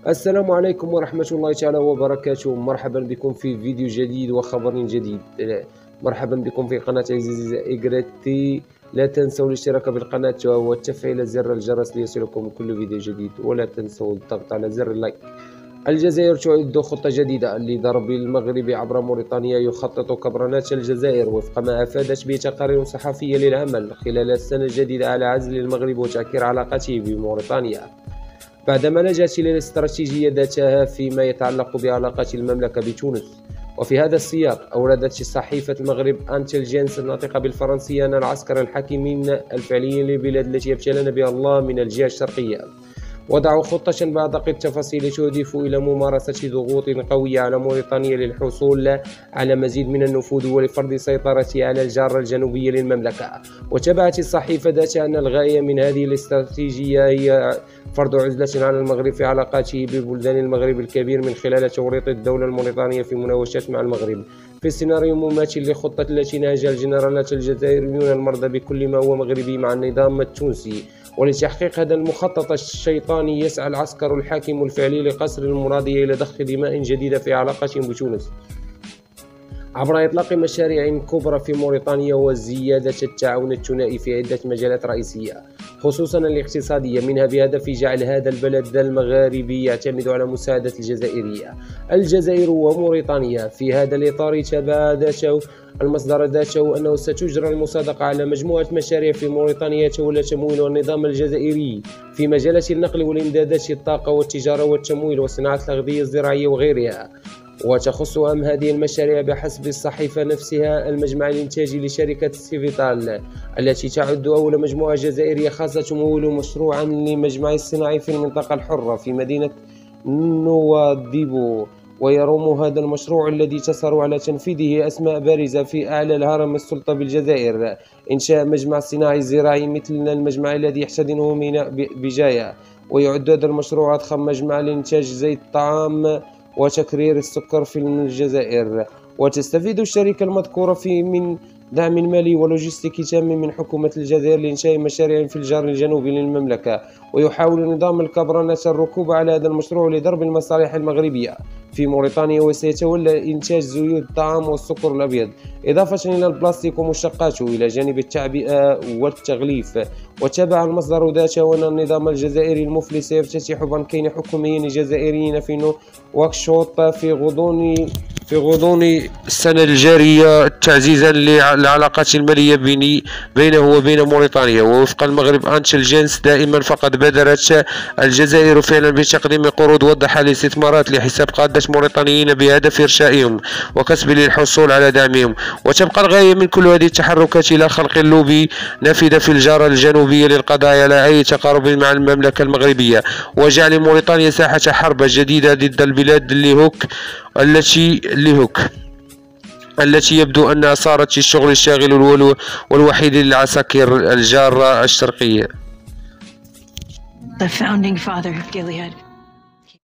السلام عليكم ورحمة الله تعالى وبركاته. مرحبا بكم في فيديو جديد وخبر جديد. مرحبا بكم في قناة عزيزي إجريتي. لا تنسوا الاشتراك بالقناة وتفعيل زر الجرس ليصلكم كل فيديو جديد، ولا تنسوا الضغط على زر اللايك. الجزائر تعد خطة جديدة لضرب المغرب عبر موريتانيا. يخطط كبرنات الجزائر وفق ما أفادت به تقارير صحفية للعمل خلال السنة الجديدة على عزل المغرب وتعكير علاقته بموريتانيا، بعدما لجأت إلى الاستراتيجية ذاتها فيما يتعلق بعلاقات المملكة بتونس. وفي هذا السياق أوردت صحيفة المغرب انتليجنس الناطقة بالفرنسية أن العسكر الحاكمين الفعليين للبلاد التي ابتلنا بها الله من الجهة الشرقية وضعوا خطة بأدق التفاصيل تهدف إلى ممارسة ضغوط قوية على موريتانيا للحصول على مزيد من النفوذ ولفرض سيطرتها على الجارة الجنوبية للمملكة. وتبعت الصحيفة ذاتها أن الغاية من هذه الاستراتيجية هي فرض عزلة على المغرب في علاقاته ببلدان المغرب الكبير من خلال توريط الدولة الموريتانية في مناوشات مع المغرب في سيناريو مماثل لخطة التي نهجها الجنرالات الجزائريون المرضى بكل ما هو مغربي مع النظام التونسي. ولتحقيق هذا المخطط الشيطاني يسعى العسكر الحاكم الفعلي لقصر المرادية إلى ضخ دماء جديدة في علاقتهم بتونس عبر إطلاق مشاريع كبرى في موريتانيا وزيادة التعاون الثنائي في عدة مجالات رئيسية خصوصا الاقتصادية، منها بهدف جعل هذا البلد المغاربي يعتمد على مساعدة الجزائر وموريتانيا. في هذا الإطار تبادت المصدر ذاته أنه ستجرى المصادقة على مجموعة مشاريع في موريتانيا يتولى تمويل النظام الجزائري في مجالات النقل والإمدادات، الطاقة والتجارة والتمويل وصناعة الأغذية الزراعية وغيرها. وتخص أهم هذه المشاريع بحسب الصحيفة نفسها المجمع الإنتاجي لشركة سيفيتال التي تعد أول مجموعة جزائرية خاصة تمول مشروعا لمجمع الصناعي في المنطقة الحرة في مدينة نواديبو. ويروم هذا المشروع الذي تسهر على تنفيذه أسماء بارزة في أعلى الهرم السلطة بالجزائر إنشاء مجمع صناعي زراعي مثل المجمع الذي يحتضنه ميناء بجاية. ويعد هذا المشروع أضخم مجمع لإنتاج زيت الطعام وتكرير السكر في الجزائر. وتستفيد الشركة المذكورة من دعم مالي ولوجستيكي تام من حكومة الجزائر لإنشاء مشاريع في الجار الجنوبي للمملكة. ويحاول نظام الكبرنات الركوب على هذا المشروع لضرب المصالح المغربية في موريتانيا، وسيتولى إنتاج زيوت الطعام والسكر الأبيض إضافة إلى البلاستيك ومشتقاته إلى جانب التعبئة والتغليف. وتابع المصدر ذاته أن النظام الجزائري المفلس سيفتتح بنكين حكوميين جزائريين في نواكشوط في غضون السنة الجارية تعزيزا للعلاقات المالية بينه وبين موريتانيا. ووفق المغرب انتليجنس دائما فقد بادرت الجزائر فعلا بتقديم قروض واضحة لاستثمارات لحساب قادة موريتانيين بهدف إرشائهم وكسب للحصول على دعمهم. وتبقى الغاية من كل هذه التحركات إلى خلق اللوبي نافذة في الجارة الجنوبية للقضاء على أي تقارب مع المملكة المغربية وجعل موريتانيا ساحة حرب جديدة ضد البلاد التي يبدو أنها صارت الشغل الشاغل والوحيد للعساكر الجارة الشرقية. The founding father of Gilead.